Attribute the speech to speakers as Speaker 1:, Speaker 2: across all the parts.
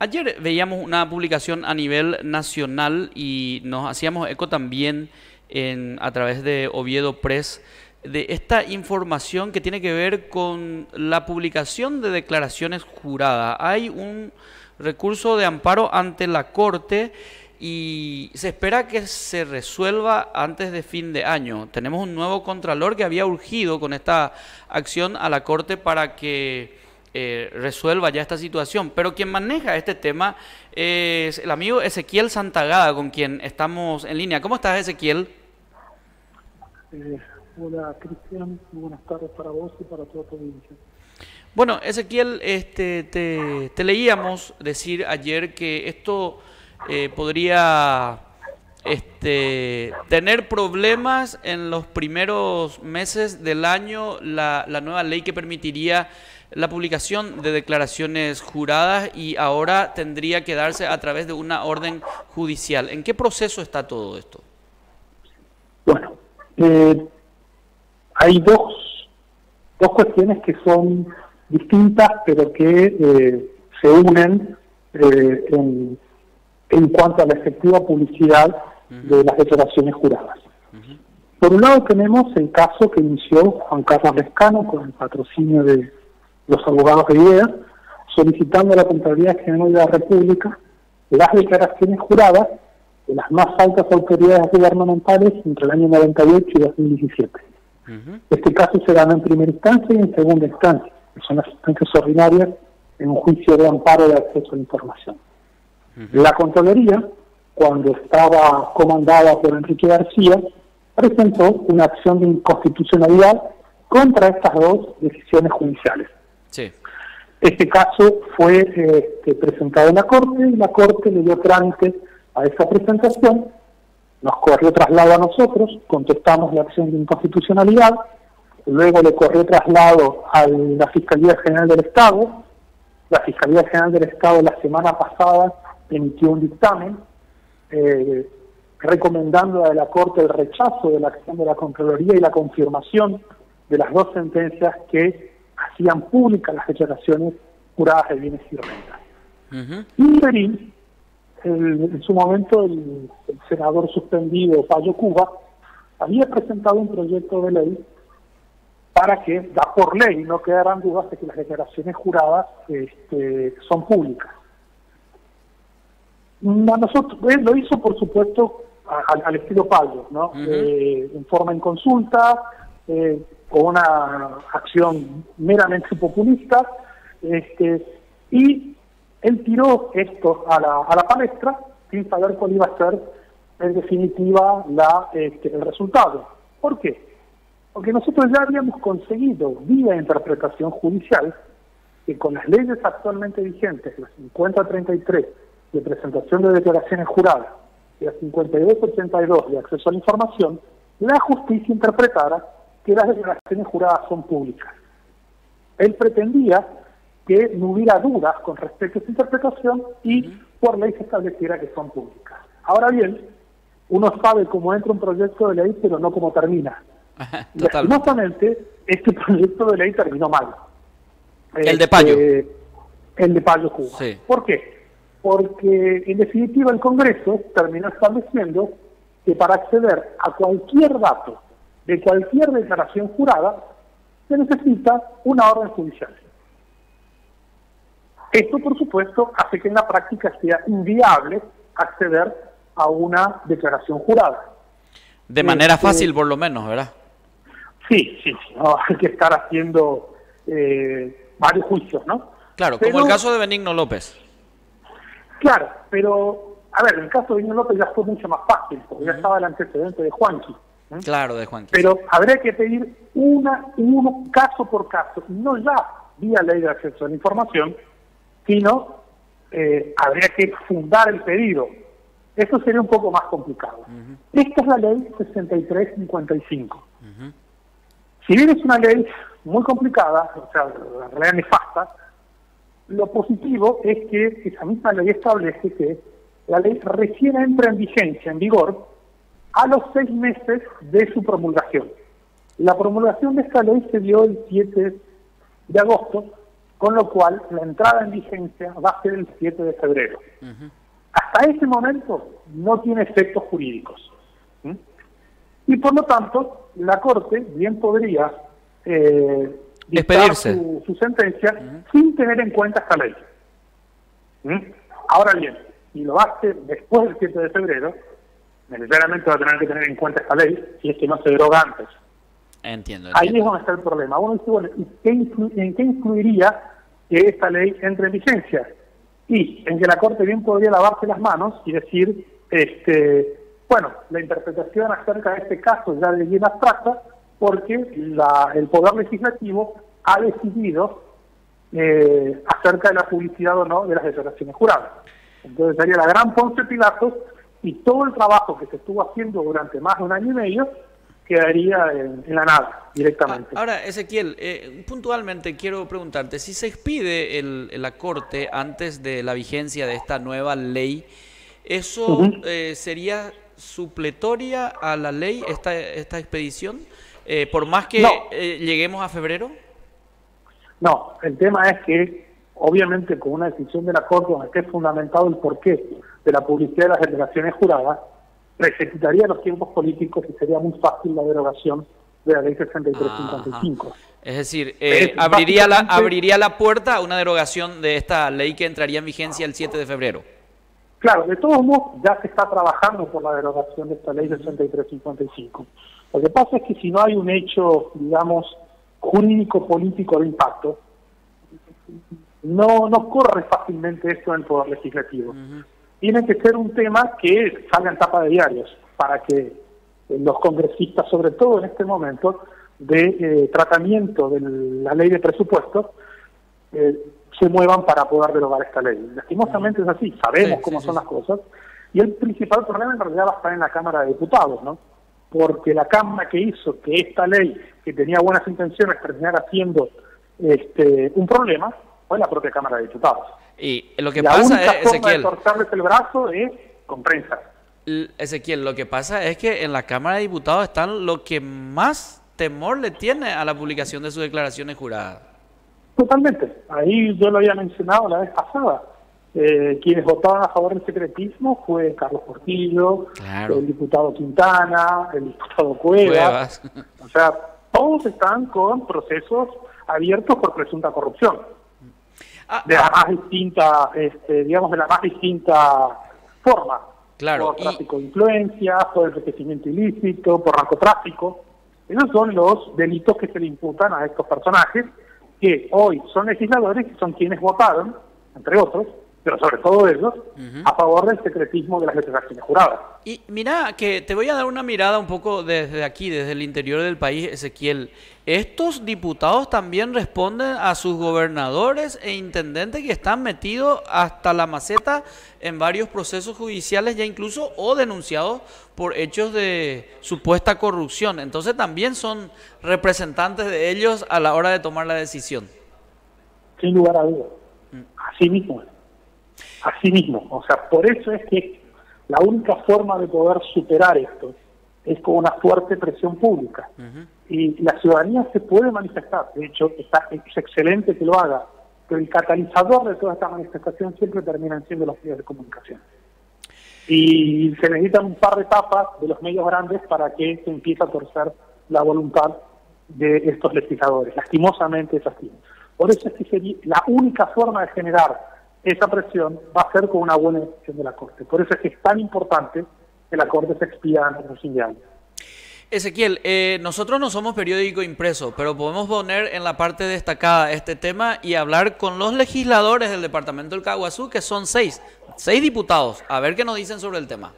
Speaker 1: Ayer veíamos una publicación a nivel nacional y nos hacíamos eco también a través de Oviedo Press de esta información que tiene que ver con la publicación de declaraciones juradas. Hay un recurso de amparo ante la Corte y se espera que se resuelva antes de fin de año. Tenemos un nuevo contralor que había urgido con esta acción a la Corte para que resuelva ya esta situación, pero quien maneja este tema es el amigo Ezequiel Santagada, con quien estamos en línea. ¿Cómo estás, Ezequiel?
Speaker 2: Hola, Cristian, muy buenas tardes para vos y para toda tu audiencia.
Speaker 1: Bueno, Ezequiel, te leíamos decir ayer que esto podría tener problemas en los primeros meses del año, la nueva ley que permitiría la publicación de declaraciones juradas, y ahora tendría que darse a través de una orden judicial. ¿En qué proceso está todo esto?
Speaker 2: Bueno, hay dos cuestiones que son distintas, pero que se unen en cuanto a la efectiva publicidad de las declaraciones juradas. Por un lado tenemos el caso que inició Juan Carlos Lescano con el patrocinio de los abogados de IDEA, solicitando a la Contraloría General de la República las declaraciones juradas de las más altas autoridades gubernamentales entre el año 98 y 2017. Este caso se ganó en primera instancia y en segunda instancia, que son las instancias ordinarias en un juicio de amparo de acceso a la información. La Contraloría, cuando estaba comandada por Enrique García, presentó una acción de inconstitucionalidad contra estas dos decisiones judiciales.
Speaker 1: Sí.
Speaker 2: Este caso fue presentado en la Corte y la Corte le dio trámite a esa presentación, nos corrió traslado a nosotros, contestamos la acción de inconstitucionalidad, luego le corrió traslado a la Fiscalía General del Estado. La Fiscalía General del Estado la semana pasada emitió un dictamen recomendando a la Corte el rechazo de la acción de la Contraloría y la confirmación de las dos sentencias que hacían públicas las declaraciones juradas de bienes y rentas. Interín, en su momento el senador suspendido Payo Cuba había presentado un proyecto de ley para que, da por ley, no quedaran dudas de que las declaraciones juradas son públicas. A nosotros, él lo hizo, por supuesto, al estilo Payo, ¿no? En forma en consulta, con una acción meramente populista, y él tiró esto a la palestra sin saber cuál iba a ser en definitiva el resultado. ¿Por qué? Porque nosotros ya habíamos conseguido, vía interpretación judicial, que con las leyes actualmente vigentes, la 5033 de presentación de declaraciones juradas y la 5282 de acceso a la información, la justicia interpretara que las declaraciones juradas son públicas. Él pretendía que no hubiera dudas con respecto a esa interpretación y por ley se estableciera que son públicas. Ahora bien, uno sabe cómo entra un proyecto de ley, pero no cómo termina. Lastimosamente, este proyecto de ley terminó mal.
Speaker 1: El de Payo.
Speaker 2: El de Payo Cuba.
Speaker 1: Sí.
Speaker 2: ¿Por qué? Porque en definitiva el Congreso terminó estableciendo que para acceder a cualquier dato de cualquier declaración jurada se necesita una orden judicial. Esto, por supuesto, hace que en la práctica sea inviable acceder a una declaración jurada.
Speaker 1: De manera fácil, por lo menos, ¿verdad?
Speaker 2: Sí, no, hay que estar haciendo varios juicios, ¿no?
Speaker 1: Claro, pero, como el caso de Benigno López.
Speaker 2: Claro, pero, a ver, el caso de Benigno López ya fue mucho más fácil, porque ya estaba el antecedente de Juanqui.
Speaker 1: Claro, de Juanqui.
Speaker 2: Pero habría que pedir uno caso por caso, no ya vía ley de acceso a la información, sino habría que fundar el pedido. Eso sería un poco más complicado. Esta es la ley 6355. Si bien es una ley muy complicada, o sea, en realidad nefasta, lo positivo es que esa misma ley establece que la ley recién entra en vigencia, en vigor, a los 6 meses de su promulgación. La promulgación de esta ley se dio el 7 de agosto con lo cual la entrada en vigencia va a ser el 7 de febrero. Hasta ese momento no tiene efectos jurídicos. ¿Mm? Y por lo tanto, la Corte bien podría dictar su sentencia sin tener en cuenta esta ley. ¿Mm? Ahora bien, si lo hace después del 7 de febrero, necesariamente va a tener que tener en cuenta esta ley si es que no se deroga antes.
Speaker 1: Entiendo.
Speaker 2: Ahí es donde está el problema. Uno dice, bueno, ¿en qué influiría que esta ley entre en vigencia? Y en que la Corte bien podría lavarse las manos y decir, bueno, la interpretación acerca de este caso ya de bien abstracta, porque el Poder Legislativo ha decidido acerca de la publicidad o no de las declaraciones juradas. Entonces sería la gran Ponce Pilatos y todo el trabajo que se estuvo haciendo durante más de un año y medio quedaría en la nada directamente.
Speaker 1: Ahora, Ezequiel, puntualmente quiero preguntarte, si se expide la Corte antes de la vigencia de esta nueva ley, ¿eso sería supletoria a la ley, esta expedición, por más que lleguemos a febrero?
Speaker 2: No, el tema es que, obviamente, con una decisión de la Corte donde esté fundamentado el porqué de la publicidad de las declaraciones juradas, precipitaría los tiempos políticos y sería muy fácil la derogación de la ley 6355.
Speaker 1: Es decir, abriría la puerta a una derogación de esta ley que entraría en vigencia el 7 de febrero.
Speaker 2: Claro, de todos modos ya se está trabajando por la derogación de esta ley 6355. Lo que pasa es que si no hay un hecho, digamos, jurídico-político de impacto, no corre fácilmente esto en el Poder Legislativo. Tiene que ser un tema que salga en tapa de diarios para que los congresistas, sobre todo en este momento de tratamiento de la ley de presupuestos, se muevan para poder derogar esta ley. Lastimosamente es así, sabemos cómo son las cosas, y el principal problema en realidad va a estar en la Cámara de Diputados, ¿no? Porque la Cámara que hizo que esta ley, que tenía buenas intenciones, terminara siendo un problema, fue la propia Cámara de Diputados.
Speaker 1: Y lo que pasa es, Ezequiel,
Speaker 2: de torcerles el brazo es con prensa.
Speaker 1: Ezequiel, lo que pasa es que en la Cámara de Diputados están los que más temor le tiene a la publicación de sus declaraciones juradas.
Speaker 2: Totalmente. Ahí yo lo había mencionado la vez pasada. Quienes votaban a favor del secretismo fue Carlos Portillo, el diputado Quintana, el diputado Cuevas. O sea, todos están con procesos abiertos por presunta corrupción. De la más distinta, digamos, de la más distinta forma. Por tráfico de influencias, por enriquecimiento ilícito, por narcotráfico. Esos son los delitos que se le imputan a estos personajes, que hoy son legisladores y son quienes votaron, entre otros, pero sobre todo ellos, a favor del secretismo de las declaraciones juradas.
Speaker 1: Y mira, que te voy a dar una mirada un poco desde aquí, desde el interior del país, Ezequiel. Estos diputados también responden a sus gobernadores e intendentes que están metidos hasta la maceta en varios procesos judiciales ya incluso o denunciados por hechos de supuesta corrupción. Entonces también son representantes de ellos a la hora de tomar la decisión.
Speaker 2: Sin lugar a dudas. Así mismo. Así mismo. O sea, por eso es que la única forma de poder superar esto es con una fuerte presión pública. Y la ciudadanía se puede manifestar. De hecho, es excelente que lo haga. Pero el catalizador de toda esta manifestación siempre terminan siendo los medios de comunicación. Y se necesitan un par de etapas de los medios grandes para que se empiece a torcer la voluntad de estos legisladores. Lastimosamente es así. Por eso es que sería la única forma de generar esa presión va a ser con una buena decisión de la Corte. Por eso es que es tan importante que la Corte se expida antes del fin de año.
Speaker 1: Ezequiel, nosotros no somos periódico impreso, pero podemos poner en la parte destacada este tema y hablar con los legisladores del departamento del Caguazú, que son seis diputados, a ver qué nos dicen sobre el tema.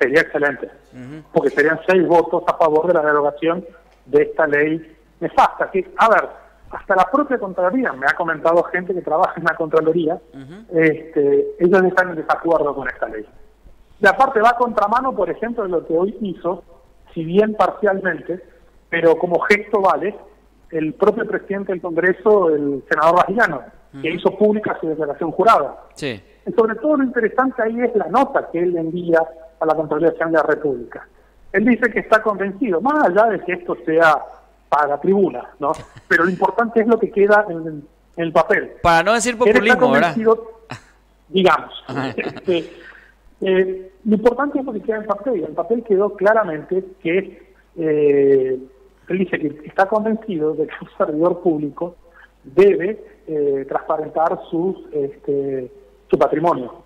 Speaker 2: Sería excelente, porque serían 6 votos a favor de la derogación de esta ley nefasta. Que, a ver, hasta la propia Contraloría, me ha comentado gente que trabaja en la Contraloría, ellos están en desacuerdo con esta ley. Y aparte va a contramano, por ejemplo, de lo que hoy hizo, si bien parcialmente, pero como gesto vale, el propio presidente del Congreso, el senador Bajillano, que hizo pública su declaración jurada.
Speaker 1: Sí.
Speaker 2: Y sobre todo lo interesante ahí es la nota que él envía a la Contraloría General de la República. Él dice que está convencido, más allá de que esto sea para la tribuna, ¿no? Pero lo importante es lo que queda en en el papel.
Speaker 1: Para no decir
Speaker 2: Él está
Speaker 1: populismo, ¿verdad?
Speaker 2: convencido, digamos. Lo importante es lo que queda en papel. En papel quedó claramente que él dice que está convencido de que un servidor público debe transparentar su patrimonio.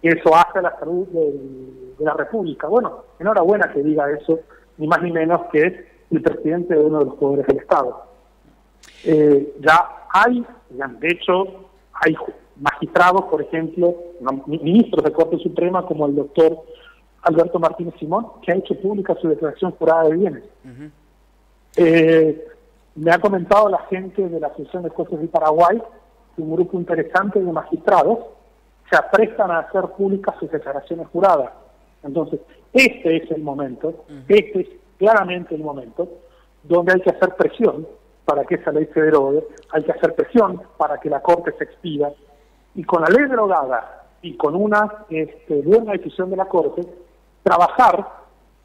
Speaker 2: Eso hace a la salud de la República. Bueno, enhorabuena que diga eso, ni más ni menos que el presidente de uno de los poderes del Estado. De hecho, hay magistrados, por ejemplo, ministros de Corte Suprema, como el doctor Alberto Martínez Simón, que ha hecho pública su declaración jurada de bienes. Me ha comentado la gente de la Asociación de Jueces del Paraguay, un grupo interesante de magistrados se aprestan a hacer públicas sus declaraciones juradas. Entonces, este es el momento, este es claramente el momento donde hay que hacer presión para que esa ley se derogue, hay que hacer presión para que la Corte se expida, y con la ley derogada y con una buena decisión de la Corte, trabajar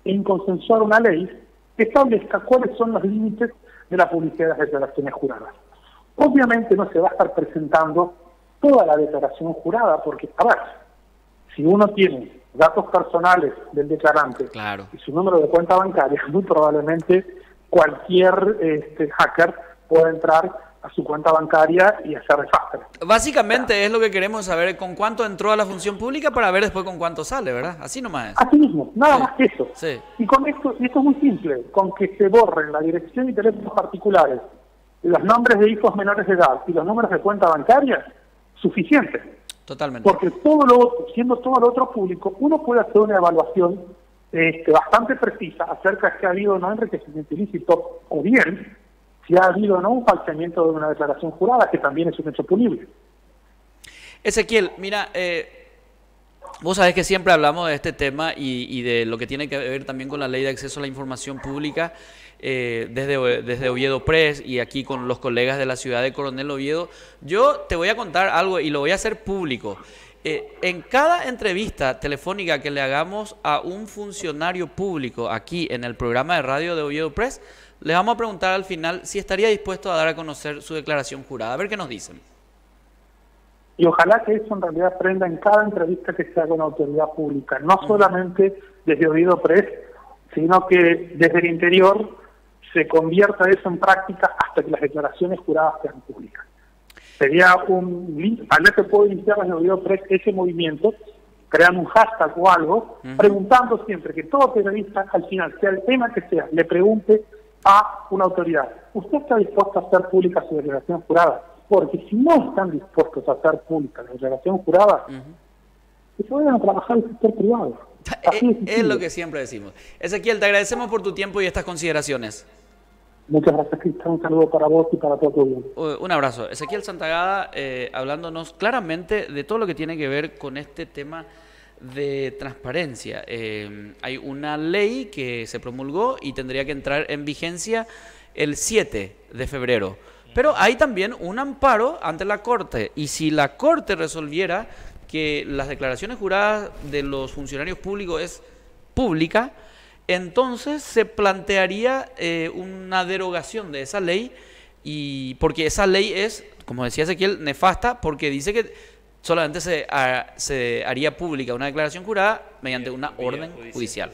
Speaker 2: en consensuar una ley que establezca cuáles son los límites de la publicidad de las declaraciones juradas. Obviamente no se va a estar presentando toda la declaración jurada, porque, a ver, si uno tiene datos personales del declarante y su número de cuenta bancaria, muy probablemente cualquier hacker pueda entrar a su cuenta bancaria y hacer desastre.
Speaker 1: Básicamente es lo que queremos saber, con cuánto entró a la función pública para ver después con cuánto sale, ¿verdad? Así nomás es.
Speaker 2: Así mismo, nada más que eso.
Speaker 1: Sí.
Speaker 2: Y con esto es muy simple, con que se borren la dirección y teléfonos particulares, los nombres de hijos menores de edad y los números de cuenta bancaria, suficiente.
Speaker 1: Totalmente.
Speaker 2: Porque siendo todo lo otro público, uno puede hacer una evaluación bastante precisa acerca de si ha habido o no enriquecimiento ilícito, o bien si ha habido o no un falseamiento de una declaración jurada, que también es un hecho punible.
Speaker 1: Ezequiel, mira, vos sabés que siempre hablamos de este tema y de lo que tiene que ver también con la ley de acceso a la información pública, desde Oviedo Press y aquí con los colegas de la ciudad de Coronel Oviedo. Yo te voy a contar algo y lo voy a hacer público. En cada entrevista telefónica que le hagamos a un funcionario público aquí en el programa de radio de Oviedo Press, le vamos a preguntar al final si estaría dispuesto a dar a conocer su declaración jurada. A ver qué nos dicen.
Speaker 2: Y ojalá que eso en realidad prenda en cada entrevista que se haga a una autoridad pública, no solamente desde Oviedo Press, sino que desde el interior se convierta eso en práctica hasta que las declaraciones juradas sean públicas. Sería tal vez se puede iniciar desde Oviedo Press ese movimiento, creando un hashtag o algo, preguntando siempre que todo periodista, al final, sea el tema que sea, le pregunte a una autoridad: ¿usted está dispuesto a hacer pública su declaración jurada? Porque si no están dispuestos a hacer pública la declaración jurada, que se vayan a trabajar el sector privado.
Speaker 1: Es lo que siempre decimos. Ezequiel, te agradecemos por tu tiempo y estas consideraciones.
Speaker 2: Muchas gracias, Cristian. Un saludo para vos y para todo tu bien.
Speaker 1: Un abrazo. Ezequiel Santagada, hablándonos claramente de todo lo que tiene que ver con este tema de transparencia. Hay una ley que se promulgó y tendría que entrar en vigencia el 7 de febrero. Pero hay también un amparo ante la Corte. Y si la Corte resolviera que las declaraciones juradas de los funcionarios públicos es pública, entonces se plantearía una derogación de esa ley, y porque esa ley es, como decía Ezequiel, nefasta, porque dice que solamente se haría pública una declaración jurada mediante una orden judicial.